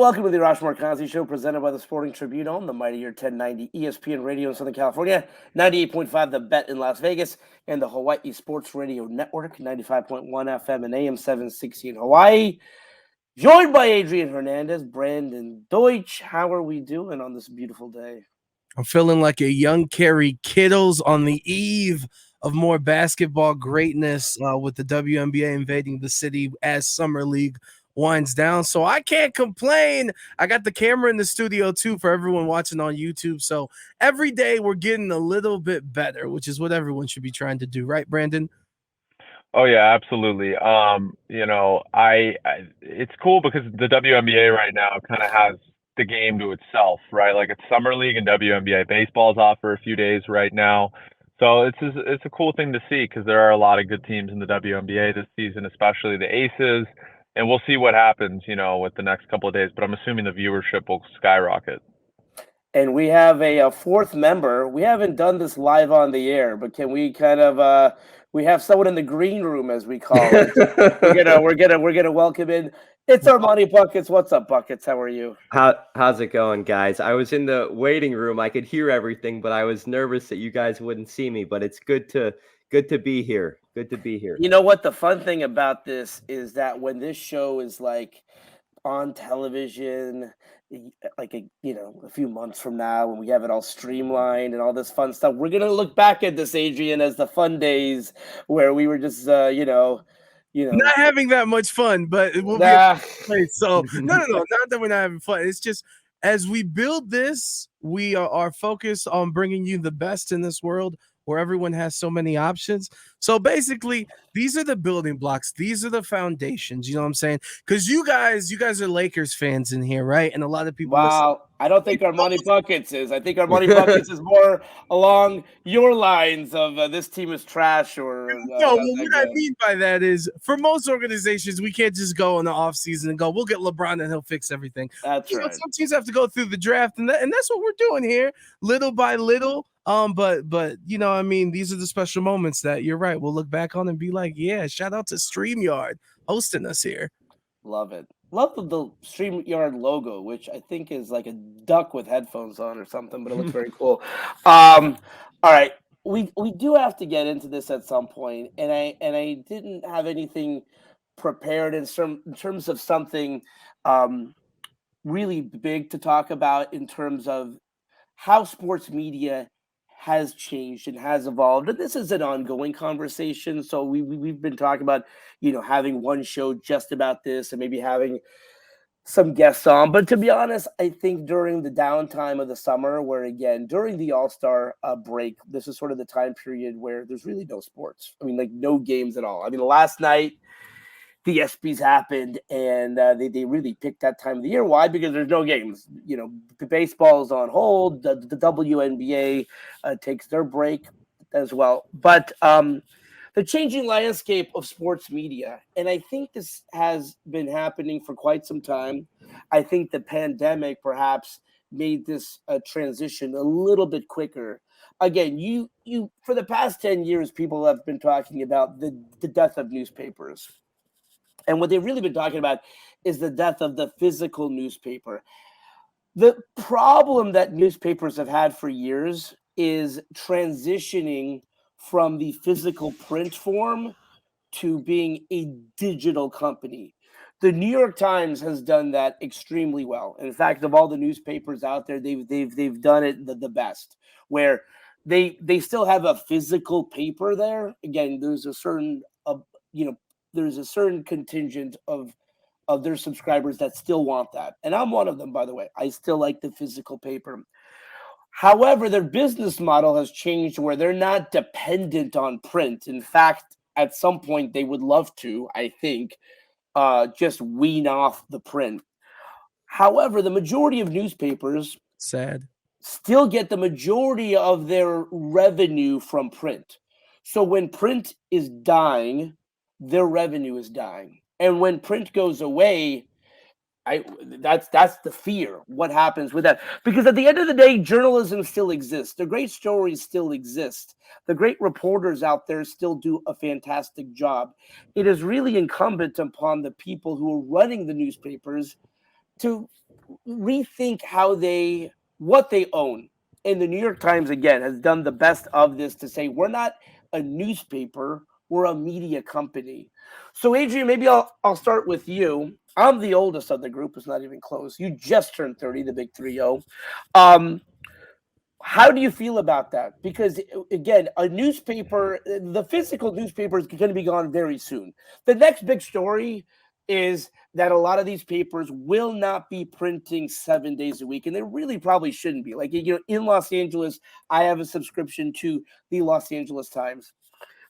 welcome to the Arash Markazi Show, presented by the Sporting Tribune on the mightier 1090 ESPN Radio in Southern California, 98.5 The Bet in Las Vegas, and the Hawaii Sports Radio Network, 95.1 FM and AM 760 in Hawaii. Joined by Adrian Hernandez, Brandon Deutsch. How are we doing on this beautiful day? I'm feeling like a young Kerry Kittles on the eve of more basketball greatness with the WNBA invading the city as Summer League winds down. So I can't complain. I got the camera in the studio too for everyone watching on YouTube. So every day we're getting a little bit better, which is what everyone should be trying to do. Right, Brandon? Oh yeah, absolutely. It's cool because the WNBA right now kind of has the game to itself, right? Like it's Summer League and WNBA baseball's off for a few days right now. So it's a cool thing to see because there are a lot of good teams in the WNBA this season, especially the Aces. And we'll see what happens, with the next couple of days. But I'm assuming the viewership will skyrocket. And we have a fourth member. We haven't done this live on the air, but can we kind of we have someone in the green room, as we call it. we're gonna welcome in. It's Armani Buckets. What's up, Buckets? How are you? How's it going, guys? I was in the waiting room. I could hear everything, but I was nervous that you guys wouldn't see me. But it's good to be here. Good to be here. You know what? The fun thing about this is that when this show is like on television, like a few months from now, when we have it all streamlined and all this fun stuff, we're gonna look back at this, Adrian, as the fun days where we were just not having that much fun, but it will be a place. So no, not that we're not having fun. It's just as we build this, we are focused on bringing you the best in this world where everyone has so many options. So basically, these are the building blocks. These are the foundations. You know what I'm saying? Because you guys are Lakers fans in here, right? And a lot of people. Wow, I don't think Armani Buckets is. I think Armani Buckets is more along your lines of this team is trash. Or no, what I mean by that is, for most organizations, we can't just go in the offseason and go, we'll get LeBron and he'll fix everything. That's right. Some teams have to go through the draft, and that's what we're doing here, little by little. But these are the special moments that you're right. We'll look back on and be like, yeah, shout out to StreamYard hosting us here. Love it. Love the StreamYard logo, which I think is like a duck with headphones on or something, but it looks very cool. All right. We do have to get into this at some point, and I didn't have anything prepared in terms of something really big to talk about in terms of how sports media has changed and has evolved. And this is an ongoing conversation. So we've been talking about, having one show just about this and maybe having some guests on. But to be honest, I think during the downtime of the summer, where again, during the All-Star break, this is sort of the time period where there's really no sports. I mean, like no games at all. I mean, last night, the ESPYs happened, and they really picked that time of the year. Why? Because there's no games. The baseball's on hold. The WNBA takes their break as well. But the changing landscape of sports media, and I think this has been happening for quite some time. I think the pandemic perhaps made this transition a little bit quicker. Again, you for the past 10 years, people have been talking about the death of newspapers. And what they've really been talking about is the death of the physical newspaper. The problem that newspapers have had for years is transitioning from the physical print form to being a digital company. The New York Times has done that extremely well. In fact, of all the newspapers out there, they've done it the best, where they still have a physical paper there. Again, there's a certain there's a certain contingent of their subscribers that still want that. And I'm one of them, by the way. I still like the physical paper. However, their business model has changed where they're not dependent on print. In fact, at some point, they would love to, I think, just wean off the print. However, the majority of newspapers still get the majority of their revenue from print. So when print is dying, their revenue is dying. And when print goes away, that's the fear. What happens with that? Because at the end of the day, journalism still exists. The great stories still exist. The great reporters out there still do a fantastic job. It is really incumbent upon the people who are running the newspapers to rethink what they own. And the New York Times again has done the best of this to say we're not a newspaper, we're a media company. So Adrian, maybe I'll start with you. I'm the oldest of the group. It's not even close. You just turned 30, the big 3-0. How do you feel about that? Because again, a newspaper, the physical newspaper is going to be gone very soon. The next big story is that a lot of these papers will not be printing 7 days a week, and they really probably shouldn't be. Like, in Los Angeles, I have a subscription to the Los Angeles Times.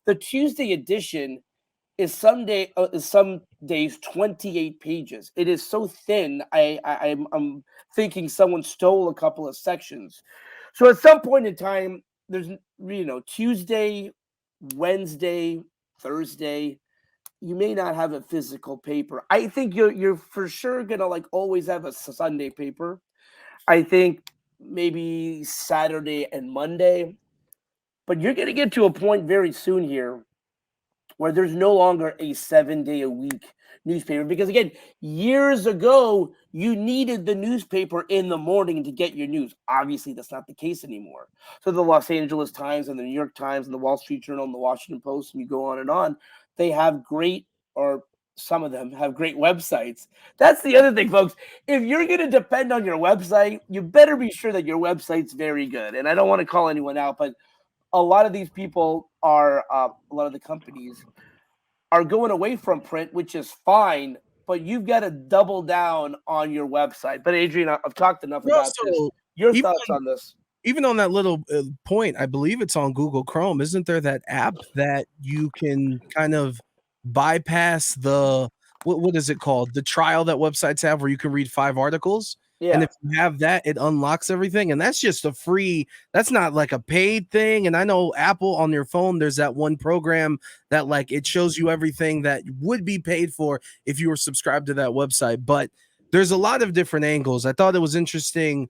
The Tuesday edition is some days 28 pages. It is so thin. I'm thinking someone stole a couple of sections. So at some point in time, there's Tuesday, Wednesday, Thursday, you may not have a physical paper. I think you're for sure gonna always have a Sunday paper. I think maybe Saturday and Monday, but you're gonna get to a point very soon here where there's no longer a 7-day-a-week newspaper. Because again, years ago, you needed the newspaper in the morning to get your news. Obviously, that's not the case anymore. So the Los Angeles Times and the New York Times and the Wall Street Journal and the Washington Post, and you go on, they have some of them have great websites. That's the other thing, folks. If you're going to depend on your website, you better be sure that your website's very good. And I don't want to call anyone out, but a lot of these people a lot of the companies are going away from print, which is fine, but you've got to double down on your website. But Adrian, I've talked enough about this. Your thoughts on this? Even on that little point, I believe it's on Google Chrome. Isn't there that app that you can kind of bypass what is it called? The trial that websites have where you can read 5 articles. Yeah. And if you have that, it unlocks everything. And that's just that's not like a paid thing. And I know Apple on your phone, there's that one program that it shows you everything that would be paid for if you were subscribed to that website. But there's a lot of different angles. I thought it was interesting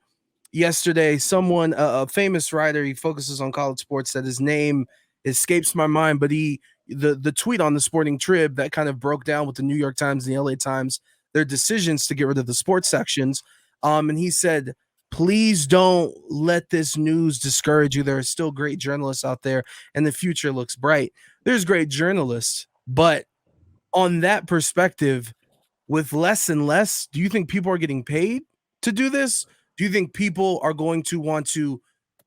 yesterday. Someone, a famous writer, he focuses on college sports, that his name escapes my mind, but the tweet on the Sporting Trib that kind of broke down with the New York Times and the LA Times, their decisions to get rid of the sports sections. And he said, please don't let this news discourage you. There are still great journalists out there and the future looks bright. There's great journalists, but on that perspective, with less and less, do you think people are getting paid to do this? Do you think people are going to want to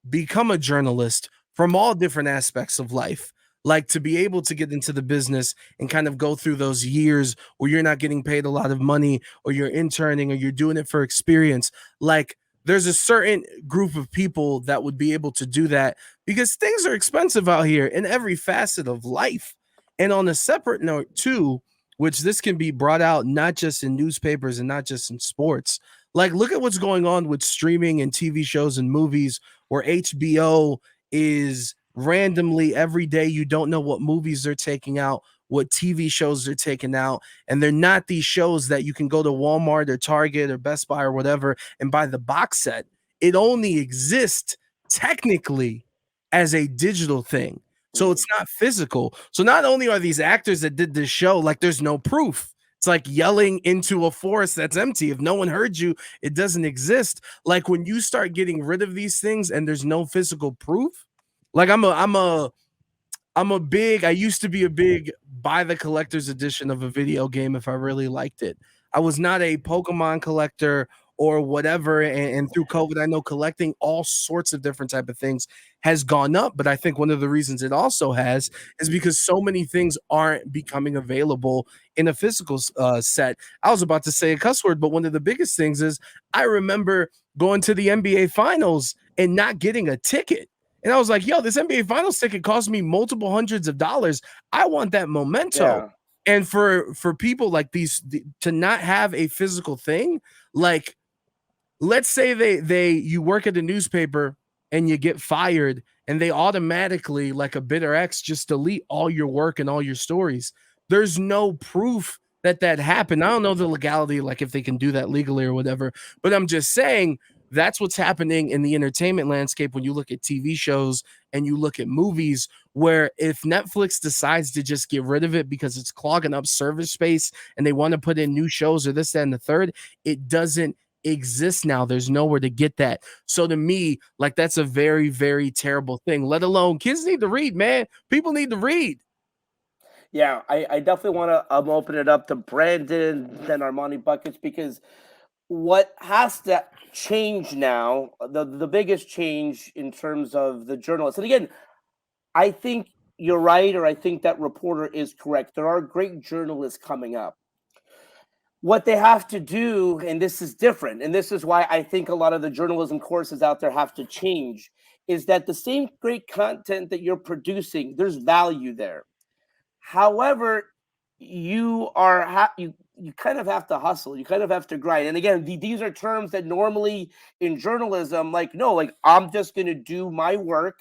become a journalist from all different aspects of life? Like to be able to get into the business and kind of go through those years where you're not getting paid a lot of money, or you're interning, or you're doing it for experience. Like there's a certain group of people that would be able to do that, because things are expensive out here in every facet of life. And on a separate note too, which this can be brought out not just in newspapers and not just in sports. Like look at what's going on with streaming and TV shows and movies, where HBO is randomly every day, you don't know what movies they're taking out, what TV shows they're taking out, and they're not these shows that you can go to Walmart or Target or Best Buy or whatever and buy the box set. It only exists technically as a digital thing, so it's not physical. So not only are these actors that did this show, there's no proof. It's like yelling into a forest that's empty. If no one heard you, it doesn't exist. Like when you start getting rid of these things and there's no physical proof, I used to be a big buy the collector's edition of a video game if I really liked it. I was not a Pokemon collector or whatever. And through COVID, I know collecting all sorts of different type of things has gone up. But I think one of the reasons it also has is because so many things aren't becoming available in a physical set. I was about to say a cuss word, but one of the biggest things is I remember going to the NBA Finals and not getting a ticket. And I was like, yo, this NBA Finals ticket cost me multiple hundreds of dollars. I want that memento. Yeah. And for people like these to not have a physical thing, like let's say you work at a newspaper and you get fired and they automatically, like a bitter ex, just delete all your work and all your stories. There's no proof that happened. I don't know the legality, like if they can do that legally or whatever, but I'm just saying that's what's happening in the entertainment landscape when you look at TV shows and you look at movies, where if Netflix decides to just get rid of it because it's clogging up server space and they want to put in new shows or this, that, and the third, it doesn't exist now. There's nowhere to get that. So to me, like, that's a very, very terrible thing, let alone kids need to read, man. People need to read. Yeah, I definitely want to open it up to Brandon, then Armani Buckets, because what has to change now, the biggest change in terms of the journalists, and again, I think you're right, or I think that reporter is correct. There are great journalists coming up. What they have to do, and this is different, and this is why I think a lot of the journalism courses out there have to change, is that the same great content that you're producing, there's value there. However, you kind of have to hustle. You kind of have to grind. And again, these are terms that normally in journalism, like, no, like, I'm just going to do my work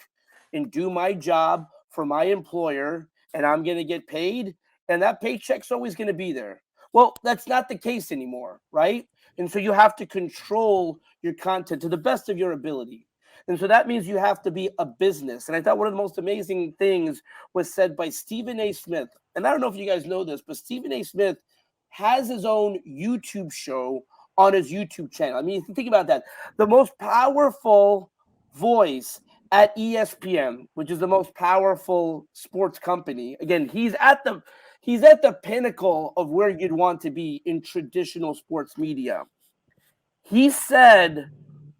and do my job for my employer, and I'm going to get paid, and that paycheck's always going to be there. Well, that's not the case anymore, right? And so you have to control your content to the best of your ability. And so that means you have to be a business. And I thought one of the most amazing things was said by Stephen A. Smith. And I don't know if you guys know this, but Stephen A. Smith has his own YouTube show on his YouTube channel. I mean, if you think about that, the most powerful voice at ESPN, which is the most powerful sports company. Again, he's at the pinnacle of where you'd want to be in traditional sports media. He said,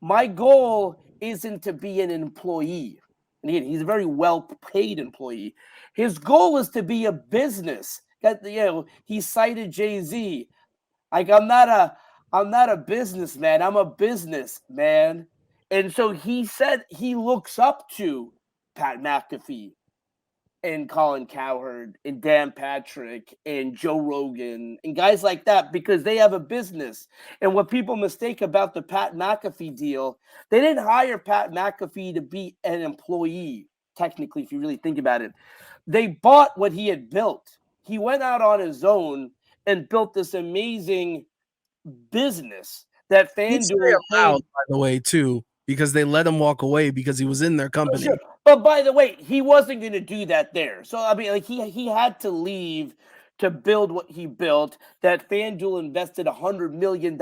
my goal isn't to be an employee. And again, he's a very well-paid employee. His goal is to be a business. He cited Jay-Z. Like, I'm not a businessman. I'm a businessman. And so he said he looks up to Pat McAfee and Colin Cowherd and Dan Patrick and Joe Rogan and guys like that, because they have a business. And what people mistake about the Pat McAfee deal, they didn't hire Pat McAfee to be an employee, technically, if you really think about it. They bought what he had built. He went out on his own and built this amazing business that FanDuel by the way, too, because they let him walk away because he was in their company. Sure. But by the way, he wasn't going to do that there. So, I mean, like, he had to leave to build what he built, that FanDuel invested $100 million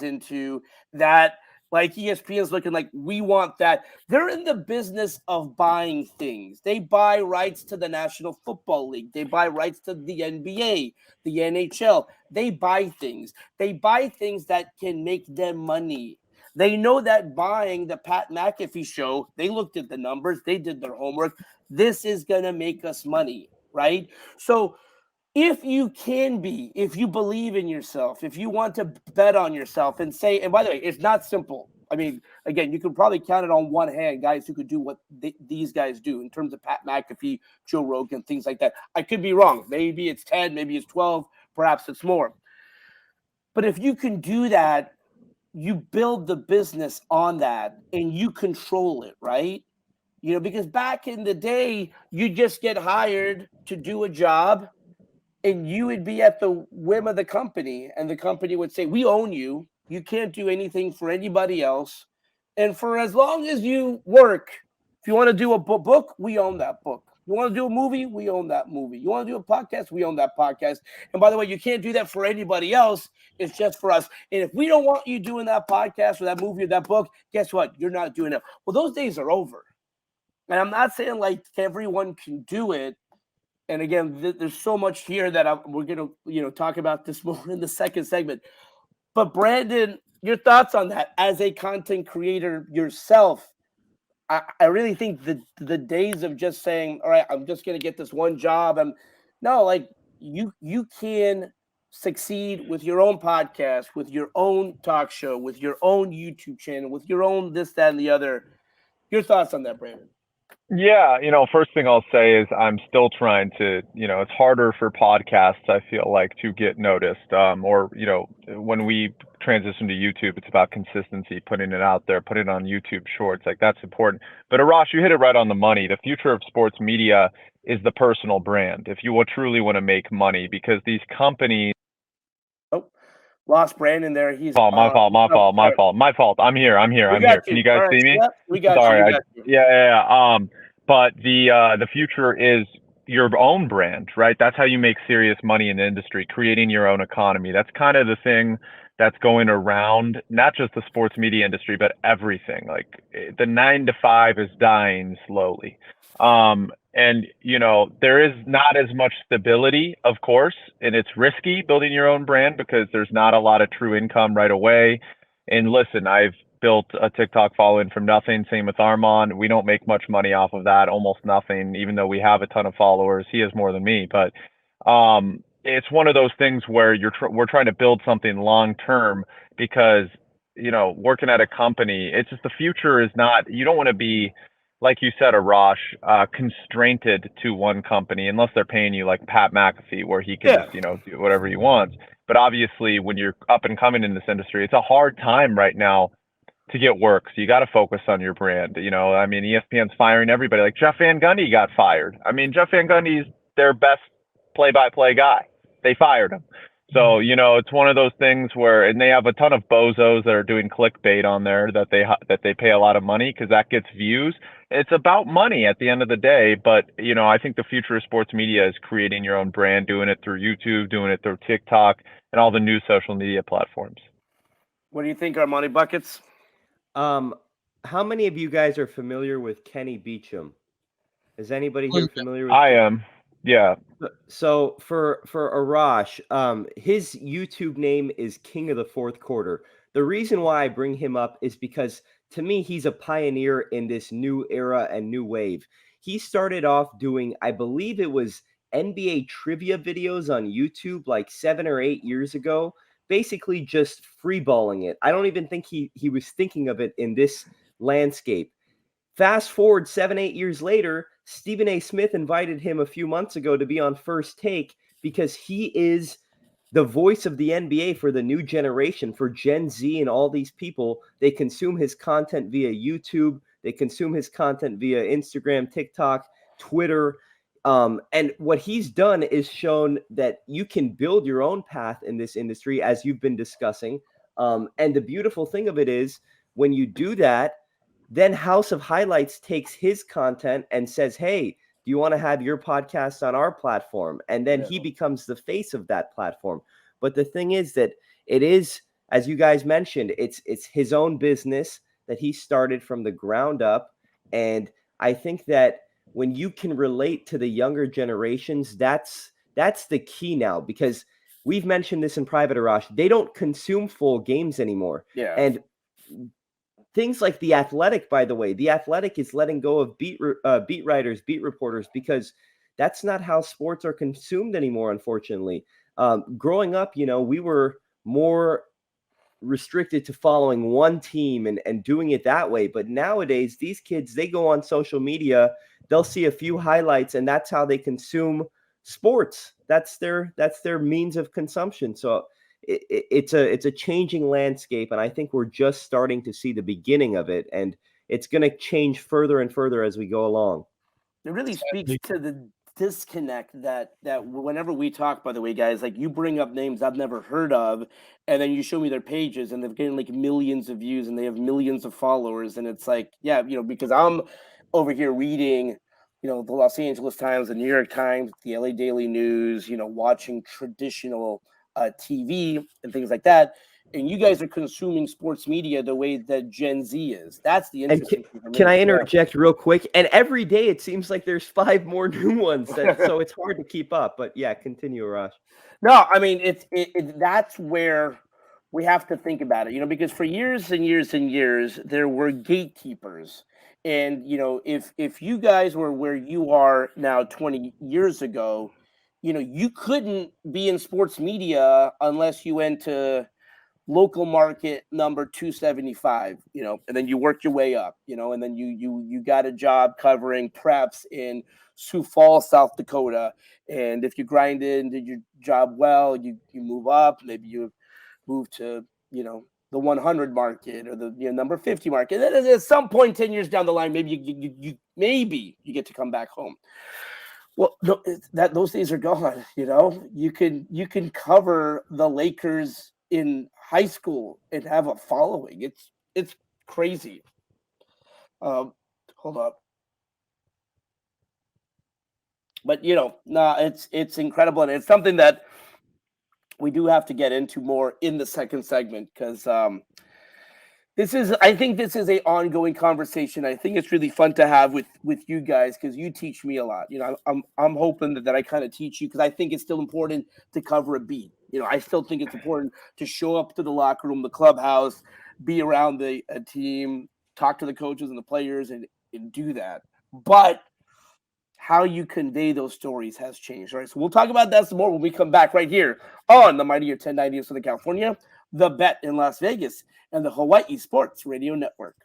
into, that, like, ESPN's looking like, we want that. They're in the business of buying things. They buy rights to the National Football League. They buy rights to the NBA, the NHL. They buy things. They buy things that can make them money. They know that buying the Pat McAfee show, they looked at the numbers, they did their homework. This is going to make us money, right? So if you believe in yourself, if you want to bet on yourself and say, and by the way, it's not simple. I mean, again, you could probably count it on one hand, guys who could do what these guys do in terms of Pat McAfee, Joe Rogan, things like that. I could be wrong. Maybe it's 10, maybe it's 12, perhaps it's more. But if you can do that, you build the business on that and you control it, right? Because back in the day, you just get hired to do a job and you would be at the whim of the company, and the company would say, we own you. You can't do anything for anybody else. And for as long as you work, if you want to do a book, we own that book. You want to do a movie? We own that movie. You want to do a podcast? We own that podcast. And by the way, you can't do that for anybody else. It's just for us. And if we don't want you doing that podcast or that movie or that book, guess what? You're not doing it. Well, those days are over. And I'm not saying like everyone can do it. And again, there's so much here that we're going to, talk about this more in the second segment. But Brandon, your thoughts on that as a content creator yourself? I really think the days of just saying, all right, I'm just going to get this one job. You can succeed with your own podcast, with your own talk show, with your own YouTube channel, with your own this, that, and the other. Your thoughts on that, Brandon? Yeah, first thing I'll say is I'm still trying to, it's harder for podcasts, I feel like, to get noticed. When we transition to YouTube, it's about consistency, putting it out there, putting it on YouTube Shorts, like that's important. But Arash, you hit it right on the money. The future of sports media is the personal brand, if you truly want to make money, because these companies. Lost Brandon there. He's my fault. I'm here. Can you guys see me? Yep, we got Sorry, you. Yeah. But the future is your own brand, right? That's how you make serious money in the industry, creating your own economy. That's kind of the thing that's going around not just the sports media industry, but everything. Like the 9 to 5 is dying slowly. And there is not as much stability, of course, and it's risky building your own brand because there's not a lot of true income right away. And listen, I've built a TikTok following from nothing. Same with Armand. We don't make much money off of that, almost nothing, even though we have a ton of followers. He has more than me, but it's one of those things where we're trying to build something long term because working at a company, it's just the future is not. You don't want to be, like you said, Arash, constrained to one company unless they're paying you like Pat McAfee, where he can just do whatever he wants. But obviously, when you're up and coming in this industry, it's a hard time right now to get work. So you got to focus on your brand. I mean, ESPN's firing everybody. Like Jeff Van Gundy got fired. I mean, Jeff Van Gundy's their best play-by-play guy. They fired him. So, it's one of those things where, and they have a ton of bozos that are doing clickbait on there that they pay a lot of money because that gets views. It's about money at the end of the day. But, I think the future of sports media is creating your own brand, doing it through YouTube, doing it through TikTok, and all the new social media platforms. What do you think, Armani Buckets? How many of you guys are familiar with Kenny Beecham? Is anybody here familiar with I am. Yeah. So for Arash, his YouTube name is King of the Fourth Quarter. The reason why I bring him up is because to me, he's a pioneer in this new era and new wave. He started off doing, I believe it was NBA trivia videos on YouTube like 7 or 8 years ago, basically just freeballing it. I don't even think he was thinking of it in this landscape. Fast forward 7, 8 years later, Stephen A. Smith invited him a few months ago to be on First Take because he is the voice of the NBA for the new generation, for Gen Z and all these people. They consume his content via YouTube. They consume his content via Instagram, TikTok, Twitter. And what he's done is shown that you can build your own path in this industry, as you've been discussing. And the beautiful thing of it is when you do that, then House of Highlights takes his content and says, hey, do you want to have your podcast on our platform? And then he becomes the face of that platform. But the thing is that it is, as you guys mentioned, it's his own business that he started from the ground up. And I think that when you can relate to the younger generations, that's the key now, because we've mentioned this in private, Arash. They don't consume full games anymore. Yeah. And things like The Athletic, by the way, The Athletic is letting go of beat writers, beat reporters, because that's not how sports are consumed anymore, unfortunately. Growing up, we were more restricted to following one team and doing it that way. But nowadays, these kids, they go on social media, they'll see a few highlights, and that's how they consume sports. That's their means of consumption. So it's a changing landscape, and I think we're just starting to see the beginning of it, and it's going to change further and further as we go along. It really speaks to the disconnect that whenever we talk, by the way, guys, like you bring up names I've never heard of, and then you show me their pages and they're getting like millions of views and they have millions of followers, and it's like, yeah, because I'm over here reading, the Los Angeles Times, the New York Times, the LA Daily News, watching traditional TV and things like that. And you guys are consuming sports media the way that Gen Z is. That's the interesting thing for me. Can I interject real quick? And every day it seems like there's 5 more new ones, so it's hard to keep up. But yeah, continue, Arash. No, I mean that's where we have to think about it, because for years and years and years there were gatekeepers. And if you guys were where you are now 20 years ago, you couldn't be in sports media unless you went to local market number 275, and then you worked your way up, and then you got a job covering preps in Sioux Falls, South Dakota. And if you grinded and did your job well, you move up. Maybe you move to, the 100 market or the number 50 market. And then at some point 10 years down the line, maybe you get to come back home. Well, no, those days are gone. You can cover the Lakers in high school and have a following. It's crazy. Hold up. But it's incredible, and it's something that we do have to get into more in the second segment because I think this is a ongoing conversation. I think it's really fun to have with you guys because you teach me a lot. I'm hoping that I kind of teach you because I think it's still important to cover a beat. I still think it's important to show up to the locker room, the clubhouse, be around a team, talk to the coaches and the players, and do that. But how you convey those stories has changed, right? So we'll talk about that some more when we come back right here on the Mightier 1090 of Southern California, The Bet in Las Vegas, and the Hawaii Sports Radio Network.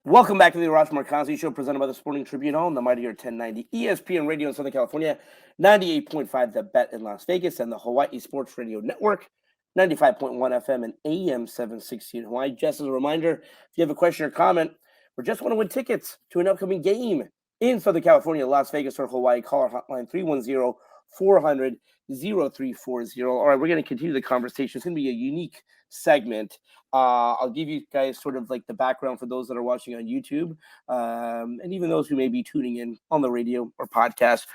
Welcome back to the Arash Markazi Show, presented by the Sporting Tribune on the Mightier 1090 ESPN Radio in Southern California, 98.5 The Bet in Las Vegas, and the Hawaii Sports Radio Network, 95.1 FM and AM 760 in Hawaii. Just as a reminder, if you have a question or comment, or just want to win tickets to an upcoming game in Southern California, Las Vegas, or Hawaii, call our hotline 310-400-0340. All right, we're going to continue the conversation. It's going to be a unique segment. I'll give you guys sort of like the background for those that are watching on YouTube, and even those who may be tuning in on the radio or podcast.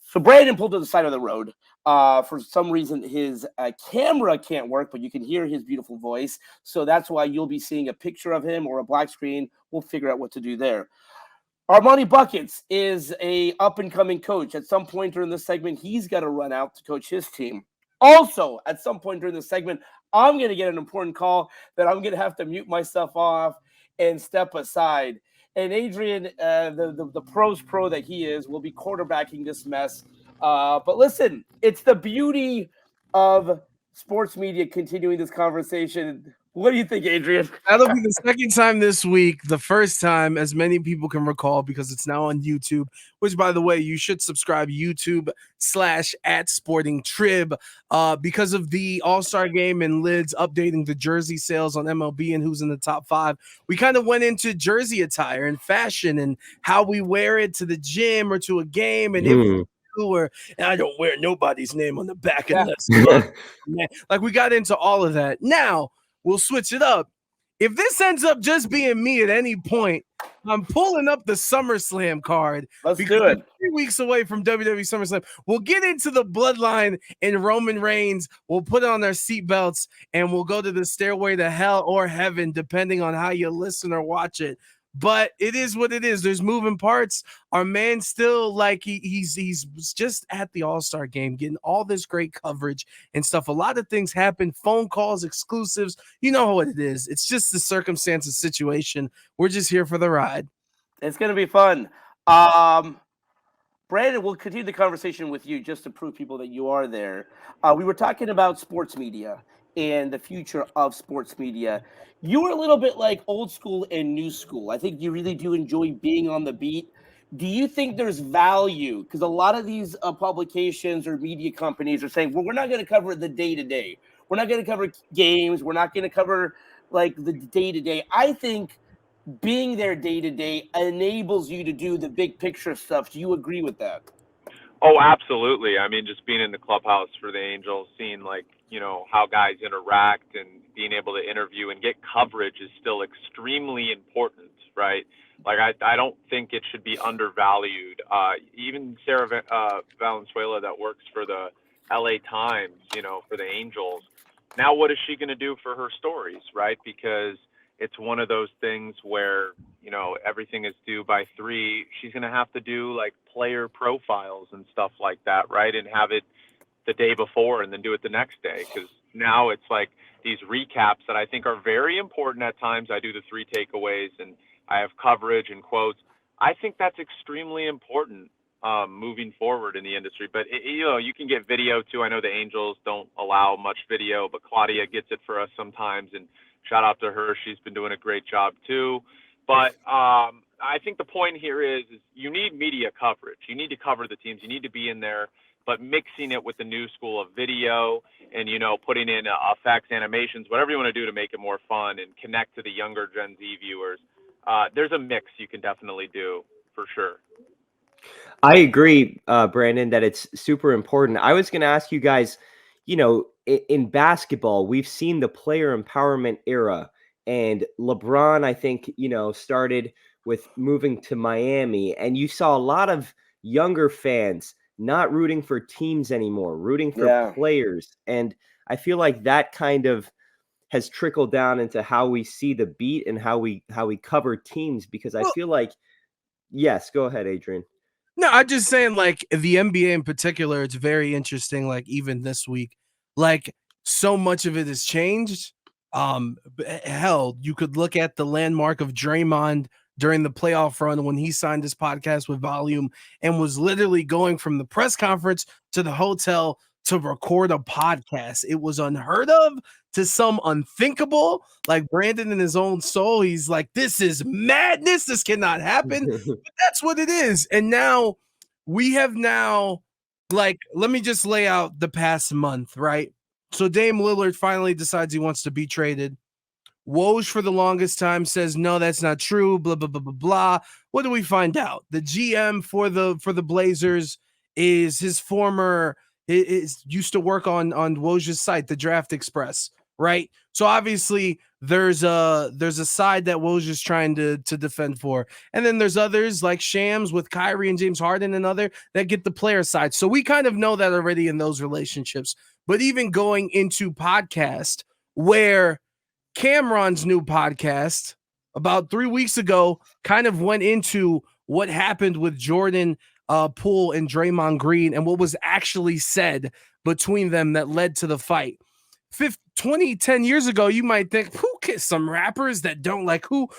So Brandon pulled to the side of the road. For some reason, his camera can't work, but you can hear his beautiful voice. So that's why you'll be seeing a picture of him or a black screen. We'll figure out what to do there. Armani Buckets is a up-and-coming coach. At some point during this segment, he's got to run out to coach his team. Also, at some point during this segment, I'm going to get an important call that I'm going to have to mute myself off and step aside. And Adrian, the pro's pro that he is, will be quarterbacking this mess. But listen, it's the beauty of sports media continuing this conversation. What do you think, Adrian? That'll be the second time this week. The first time, as many people can recall, because it's now on YouTube, which, by the way, you should subscribe YouTube/@SportingTrib because of the All-Star Game and Lids updating the jersey sales on MLB and who's in the top 5. We kind of went into jersey attire and fashion and how we wear it to the gym or to a game. And if and I don't wear nobody's name on the back unless like we got into all of that. Now we'll switch it up. If this ends up just being me at any point, I'm pulling up the SummerSlam card. Let's do it. 3 weeks away from WWE SummerSlam. We'll get into the bloodline and Roman Reigns. We'll put on our seatbelts and we'll go to the stairway to hell or heaven, depending on how you listen or watch it. But it is what it is. There's moving parts. Our man still like he's just at the All-Star Game getting all this great coverage and stuff. A lot of things happen, phone calls, exclusives. You know what it is. It's just the circumstances situation. We're just here for the ride. It's going to be fun. Brandon, we'll continue the conversation with you just to prove people that you are there. We were talking about sports media and the future of sports media. You were a little bit like old school and new school. I think you really do enjoy being on the beat. Do you think there's value? Because a lot of these publications or media companies are saying, well, we're not going to cover the day-to-day. We're not going to cover games. We're not going to cover like the day-to-day. I think being there day-to-day enables you to do the big picture stuff. Do you agree with that? Oh, absolutely. I mean, just being in the clubhouse for the Angels, seeing how guys interact and being able to interview and get coverage is still extremely important, right? Like, I don't think it should be undervalued. Even Sarah Valenzuela that works for the LA Times, for the Angels. Now, what is she going to do for her stories, right? Because it's one of those things where, everything is due by 3. She's going to have to do like player profiles and stuff like that, right? And have it the day before and then do it the next day. Because now it's like these recaps that I think are very important at times. I do the 3 takeaways and I have coverage and quotes. I think that's extremely important moving forward in the industry. But, you can get video too. I know the Angels don't allow much video, but Claudia gets it for us sometimes. And shout out to her. She's been doing a great job too. But I think the point here is you need media coverage. You need to cover the teams. You need to be in there, but mixing it with the new school of video and, putting in effects, animations, whatever you want to do to make it more fun and connect to the younger Gen Z viewers. There's a mix you can definitely do for sure. I agree, Brandon, that it's super important. I was going to ask you guys, in basketball, we've seen the player empowerment era. And LeBron, I think, started with moving to Miami. And you saw a lot of younger fans not rooting for teams anymore, rooting for players. And I feel like that kind of has trickled down into how we see the beat and how we cover teams, because I feel like, yes, go ahead, Adrian. No, I'm just saying, like, the NBA in particular, it's very interesting. Like, even this week, like, so much of it has changed. Hell, you could look at the landmark of Draymond during the playoff run when he signed his podcast with Volume and was literally going from the press conference to the hotel to record a podcast. It was unheard of, to some unthinkable. Like, Brandon in his own soul, he's like, this is madness. This cannot happen. But that's what it is. And now we have like, let me just lay out the past month, right? So Dame Lillard finally decides he wants to be traded. Woj for the longest time says, no, that's not true, blah, blah, blah, blah, blah. What do we find out? The GM for the Blazers is his former, is used to work on Woj's site, the Draft Express, right? So obviously there's a side that Woj is trying to defend for. And then there's others like Shams with Kyrie and James Harden and other that get the player side. So we kind of know that already in those relationships. But even going into podcast where Cameron's new podcast about 3 weeks ago kind of went into what happened with Jordan Poole and Draymond Green and what was actually said between them that led to the fight. 10 years ago, you might think, who kissed some rappers that don't like who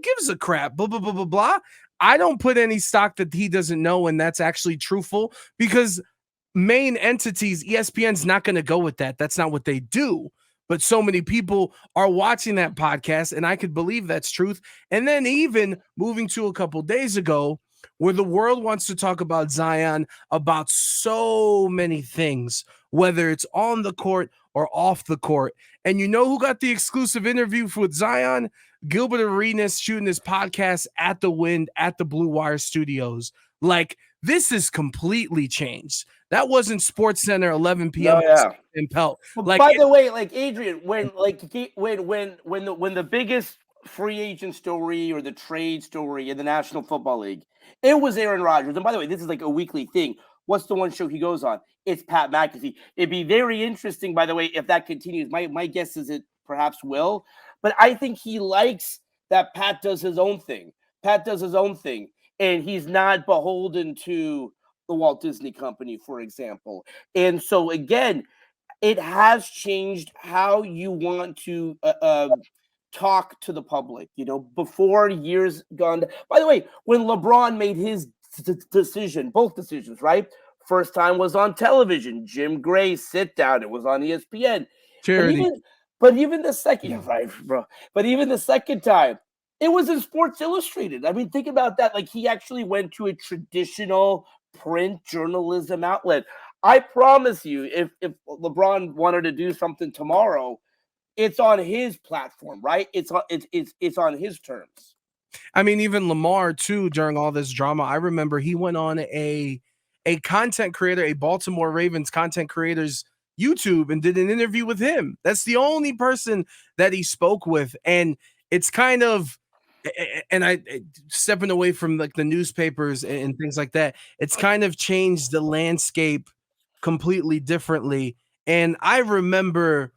gives a crap, blah, blah, blah, blah, blah. I don't put any stock that he doesn't know, and that's actually truthful, because main entities, ESPN's not going to go with that. That's not what they do. But so many people are watching that podcast, and I could believe that's truth. And then even moving to a couple days ago, where the world wants to talk about Zion, about so many things, whether it's on the court or off the court. And you know who got the exclusive interview with Zion? Gilbert Arenas shooting his podcast at the Wind at the Blue Wire Studios. Like, this is completely changed. That wasn't Sports Center 11 p.m. in Pelt. Like, by the way, like, Adrian, when the biggest free agent story or the trade story in the National Football League, it was Aaron Rodgers. And by the way, this is like a weekly thing. What's the one show he goes on? It's Pat McAfee. It'd be very interesting, by the way, if that continues. My guess is it perhaps will. But I think he likes that Pat does his own thing. And he's not beholden to the Walt Disney Company, for example. And so, again, it has changed how you want to talk to the public. You know, before, years gone. By the way, when LeBron made his decision, both decisions, right? First time was on television. Jim Gray sit down. It was on ESPN. But even the second, right, bro. But even the second time, it was in Sports Illustrated. I mean, think about that. Like, he actually went to a traditional print journalism outlet. I promise you, if LeBron wanted to do something tomorrow, it's on his platform, right? It's on his terms. I mean, even Lamar too, during all this drama, I remember he went on a content creator, a Baltimore Ravens content creator's YouTube, and did an interview with him. That's the only person that he spoke with. And it's kind of, and I stepping away from like the newspapers and things like that, it's kind of changed the landscape completely differently. And I remember,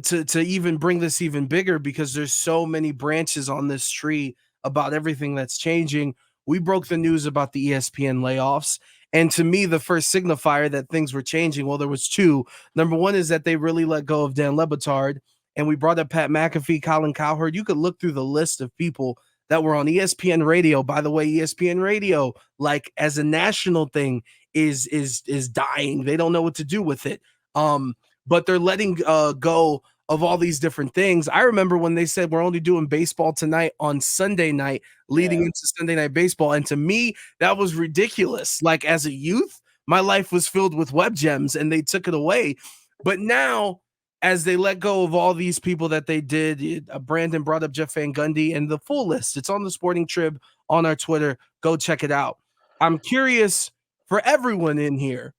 to even bring this even bigger, because there's so many branches on this tree about everything that's changing. We broke the news about the ESPN layoffs. And to me, the first signifier that things were changing, well, there was two. Number one is that they really let go of Dan Le Batard. And we brought up Pat McAfee, Colin Cowherd. You could look through the list of people that were on ESPN Radio. By the way, ESPN Radio, like as a national thing, is dying. They don't know what to do with it. But they're letting go of all these different things. I remember when they said we're only doing baseball tonight on Sunday night, leading into Sunday Night Baseball. And to me, that was ridiculous. Like, as a youth, my life was filled with web gems and they took it away. But now, as they let go of all these people that they did, Brandon brought up Jeff Van Gundy, and the full list, it's on the Sporting Trib on our Twitter. Go check it out. I'm curious, for everyone in here,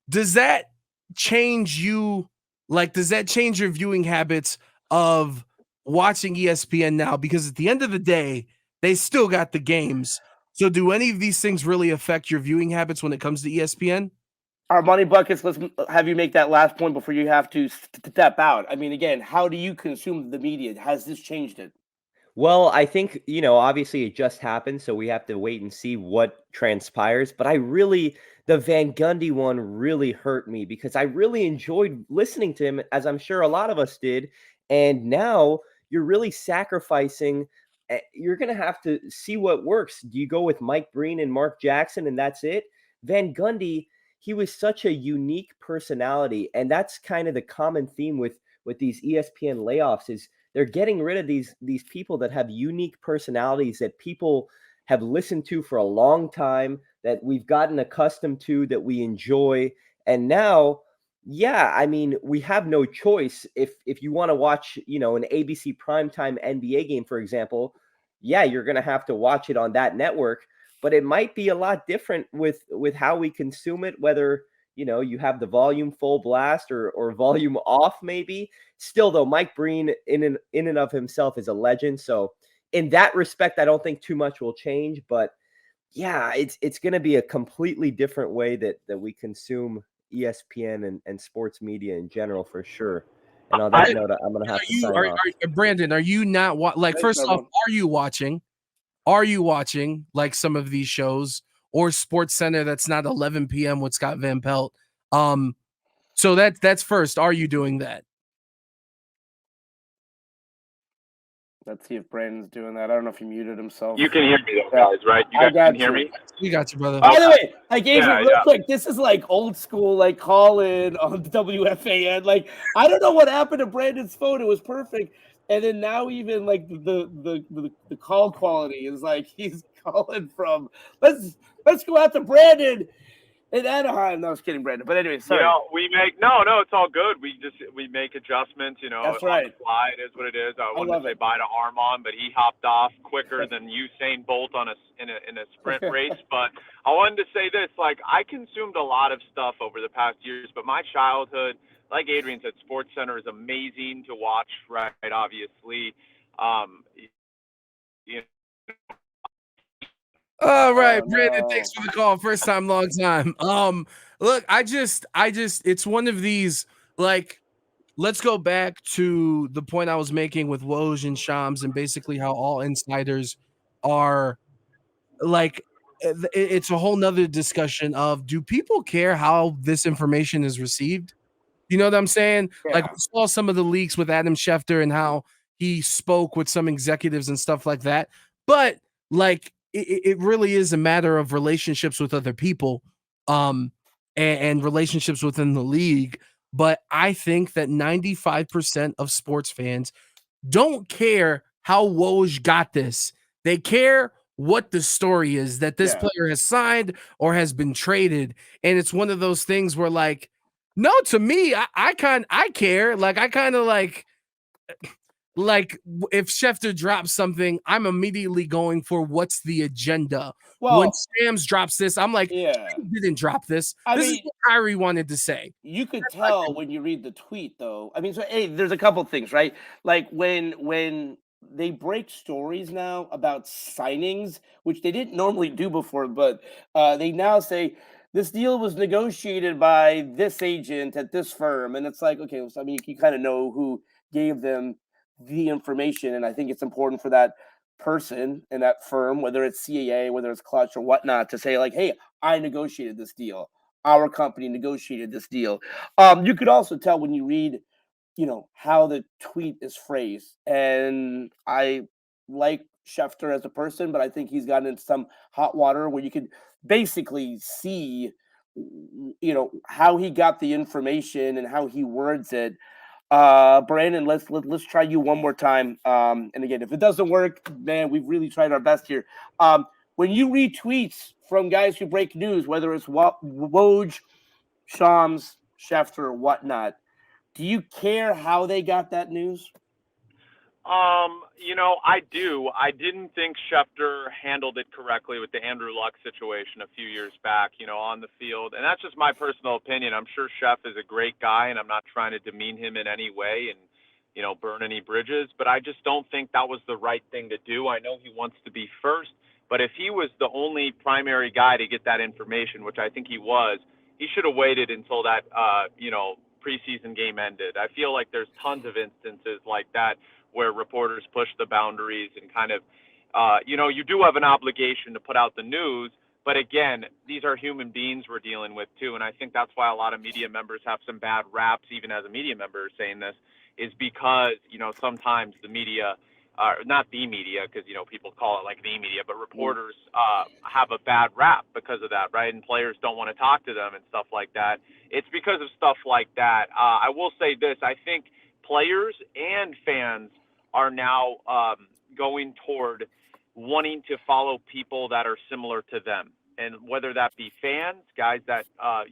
does that change you? Like, does that change your viewing habits of watching ESPN now? Because at the end of the day, they still got the games. So do any of these things really affect your viewing habits when it comes to ESPN? Our money buckets, let's have you make that last point before you have to step out. I mean, again, how do you consume the media? Has this changed it? Well, I think, obviously it just happened, so we have to wait and see what transpires. But the Van Gundy one really hurt me because I really enjoyed listening to him, as I'm sure a lot of us did. And now you're really sacrificing. You're going to have to see what works. Do you go with Mike Breen and Mark Jackson and that's it? Van Gundy, he was such a unique personality. And that's kind of the common theme with these ESPN layoffs is they're getting rid of these people that have unique personalities that people have listened to for a long time, that we've gotten accustomed to, that we enjoy. And now, yeah, I mean, we have no choice. If you want to watch, an ABC primetime NBA game, for example, yeah, you're going to have to watch it on that network. But it might be a lot different with how we consume it, whether you have the volume full blast or volume off, maybe. Still, though, Mike Breen in and of himself is a legend. So in that respect, I don't think too much will change. But yeah, it's going to be a completely different way that we consume ESPN and sports media in general, for sure. And on that note, I'm going to have to sign off. Brandon, are you not first off, are you watching? Are you watching like some of these shows or Sports Center that's not 11 p.m. with Scott Van Pelt? So that's first. Are you doing that? Let's see if Brandon's doing that. I don't know if he muted himself. You can hear me though, guys, right? You guys can hear me? We got you, brother. By the way, Adrian, real quick, this is like old school, like call in on the WFAN. Like, I don't know what happened to Brandon's phone. It was perfect. And then now even like the call quality is like he's calling from let's go out to Brandon in Anaheim. No, I was kidding, Brandon. But anyway, sorry. We make it's all good. We make adjustments. That's right. On the fly, it is what it is. I wanted to say bye to Armand, but he hopped off quicker than Usain Bolt in a sprint race. But I wanted to say this: like I consumed a lot of stuff over the past years, but my childhood, like Adrian said, Sports Center is amazing to watch. Right, obviously. All right, Brandon, thanks for the call. First time, long time. Look, I just it's one of these, like, let's go back to the point I was making with Woj and Shams and basically how all insiders are like, it's a whole nother discussion of, do people care how this information is received? You know what I'm saying? Yeah. Like, we saw some of the leaks with Adam Schefter and how he spoke with some executives and stuff like that. But like, it really is a matter of relationships with other people, and relationships within the league. But I think that 95% of sports fans don't care how Woj got this. They care what the story is, that this player has signed or has been traded. And it's one of those things where, like, no, to me, I care. Like, I kind of like if Schefter drops something, I'm immediately going for what's the agenda. Well, when Shams drops this, I'm like, he didn't drop this. This is what Kyrie wanted to say. You could tell when you read the tweet, though. I mean, so hey, there's a couple things, right? Like when they break stories now about signings, which they didn't normally do before, but they now say this deal was negotiated by this agent at this firm, and it's like, okay, so I mean, you kind of know who gave them the information, and I think it's important for that person and that firm, whether it's CAA, whether it's Clutch or whatnot, to say like, hey, I negotiated this deal. Our company negotiated this deal. You could also tell when you read, how the tweet is phrased. And I like Schefter as a person, but I think he's gotten into some hot water where you could basically see, how he got the information and how he words it. Brandon, let's try you one more time. And again, if it doesn't work, man, we've really tried our best here. When you read tweets from guys who break news, whether it's Woj, Shams, Schefter, or whatnot, do you care how they got that news? I do. I didn't think Schefter handled it correctly with the Andrew Luck situation a few years back, on the field. And that's just my personal opinion. I'm sure Chef is a great guy, and I'm not trying to demean him in any way and, burn any bridges. But I just don't think that was the right thing to do. I know he wants to be first, But if he was the only primary guy to get that information, which I think he was, he should have waited until that, preseason game ended. I feel like there's tons of instances like that where reporters push the boundaries and kind of, you do have an obligation to put out the news. But again, these are human beings we're dealing with too. And I think that's why a lot of media members have some bad raps, even as a media member saying this, is because, sometimes the media, not the media, because, people call it like the media, but reporters have a bad rap because of that, right? And players don't want to talk to them and stuff like that. It's because of stuff like that. I will say this. I think players and fans are now going toward wanting to follow people that are similar to them. And whether that be fans, guys that, are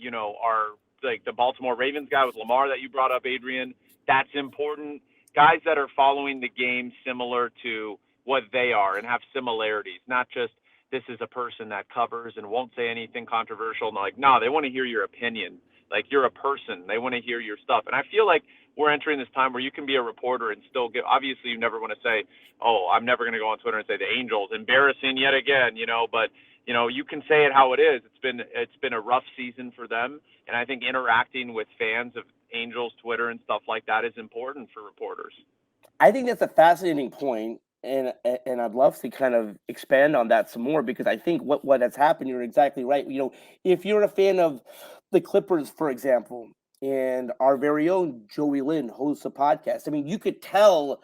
like the Baltimore Ravens guy with Lamar that you brought up, Adrian, that's important. Guys that are following the game similar to what they are and have similarities, not just this is a person that covers and won't say anything controversial. And like, no, they want to hear your opinion. Like, you're a person. They want to hear your stuff. And I feel like we're entering this time where you can be a reporter and still get, obviously you never want to say, oh, I'm never going to go on Twitter and say the Angels embarrassing yet again, but you can say it how it is. It's been a rough season for them. And I think interacting with fans of Angels Twitter and stuff like that is important for reporters. I think that's a fascinating point, and I'd love to kind of expand on that some more, because I think what has happened, you're exactly right. If you're a fan of the Clippers, for example, and our very own Joey Lynn hosts a podcast, I mean, you could tell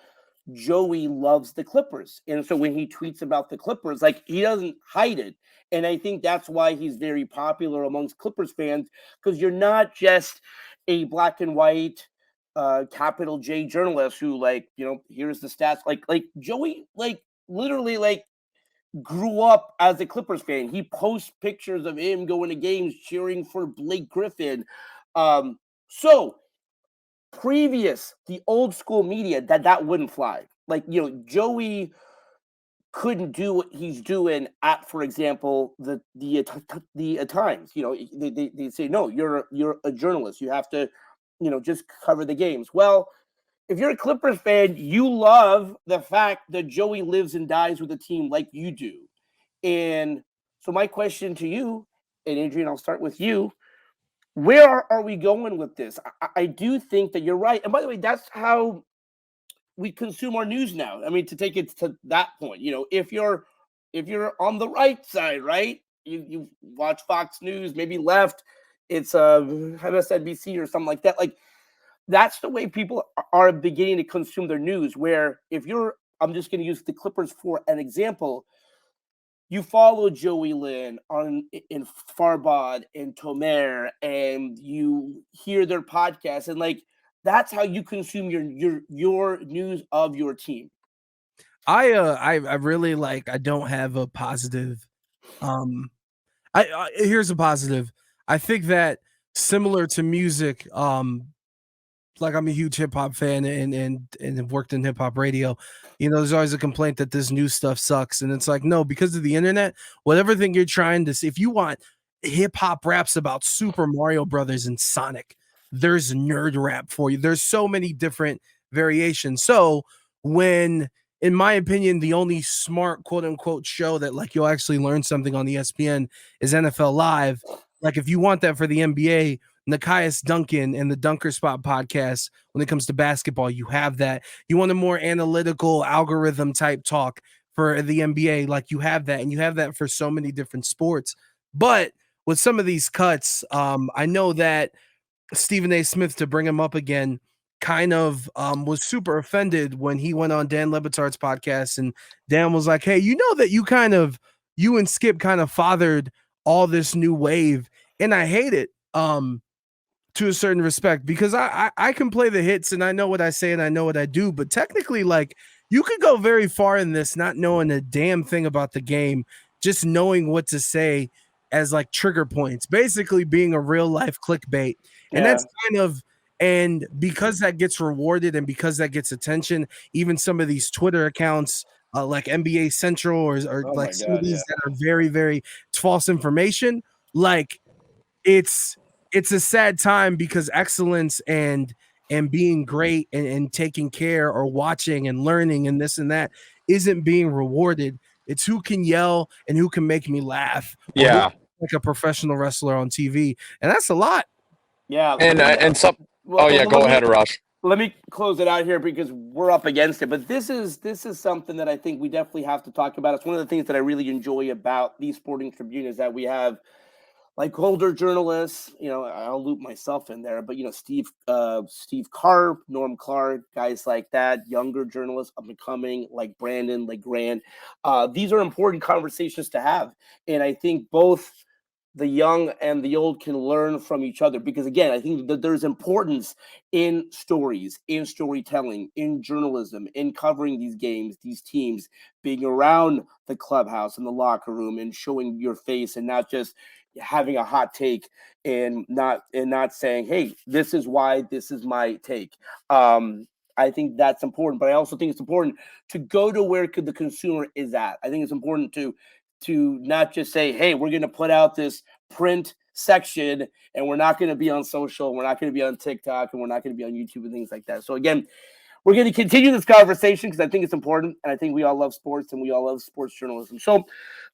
Joey loves the Clippers. And so when he tweets about the Clippers, like, he doesn't hide it. And I think that's why he's very popular amongst Clippers fans, because you're not just a black and white capital J journalist who, like, here's the stats. Like Joey, like, literally, like, grew up as a Clippers fan. He posts pictures of him going to games cheering for Blake Griffin. So the old school media, that wouldn't fly. Like, Joey couldn't do what he's doing at, for example, the Times. They say, no, you're a journalist. You have to, just cover the games. Well, if you're a Clippers fan, you love the fact that Joey lives and dies with the team like you do. And so my question to you, and Adrian, I'll start with you. Where are we going with this? I do think that you're right. And by the way, that's how we consume our news now. I mean, to take it to that point, if you're on the right side, right, you watch Fox News, maybe left, it's MSNBC or something like that. Like, that's the way people are beginning to consume their news. Where I'm just going to use the Clippers for an example. You follow Joey Lynn in Farbod and Tomer, and you hear their podcast, and like, that's how you consume your news of your team. I really, like, I don't have a positive. Here's a positive. I think that similar to music, like, I'm a huge hip hop fan and have worked in hip hop radio. There's always a complaint that this new stuff sucks. And it's like, no, because of the internet, whatever thing you're trying to see, if you want hip hop raps about Super Mario Brothers and Sonic, there's nerd rap for you. There's so many different variations. So when, in my opinion, the only smart quote unquote show that, like, you'll actually learn something on ESPN is NFL Live. Like, if you want that for the NBA, Nikias Duncan and the Dunker Spot podcast, when it comes to basketball, you have that. You want a more analytical algorithm type talk for the NBA, like, you have that, and you have that for so many different sports. But with some of these cuts, I know that Stephen A. Smith, to bring him up again, kind of was super offended when he went on Dan Le Batard's podcast, and Dan was like, hey, that you and Skip kind of fathered all this new wave, and I hate it. To a certain respect, because I can play the hits and I know what I say and I know what I do, but technically, like, you could go very far in this not knowing a damn thing about the game, just knowing what to say as, like, trigger points, basically being a real life clickbait. And that's kind of, and because that gets rewarded and because that gets attention, even some of these Twitter accounts, like NBA Central or like some of these that are very, very false information, like, it's a sad time, because excellence and being great and taking care or watching and learning and this and that isn't being rewarded. It's who can yell and who can make me laugh. Yeah. Like a professional wrestler on TV. And that's a lot. Yeah. And some. Go ahead, Arash. Let me close it out here because we're up against it. But this is something that I think we definitely have to talk about. It's one of the things that I really enjoy about the Sporting Tribune is that we have like older journalists, I'll loop myself in there, but Steve Karp, Norm Clark, guys like that, younger journalists up and coming, like Brandon, like Grant. These are important conversations to have. And I think both the young and the old can learn from each other because, again, I think that there's importance in stories, in storytelling, in journalism, in covering these games, these teams, being around the clubhouse and the locker room and showing your face and not just having a hot take and not saying, hey, this is why, this is my take. I think that's important, but I also think it's important to go to where the consumer is at. I think it's important to not just say, hey, we're going to put out this print section and we're not going to be on social, we're not going to be on TikTok, and we're not going to be on YouTube and things like that. So again, we're going to continue this conversation because I think it's important, and I think we all love sports and we all love sports journalism. So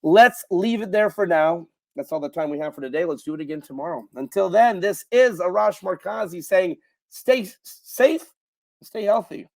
let's leave it there for now. That's all the time we have for today. Let's do it again tomorrow. Until then, this is Arash Markazi saying stay safe, stay healthy.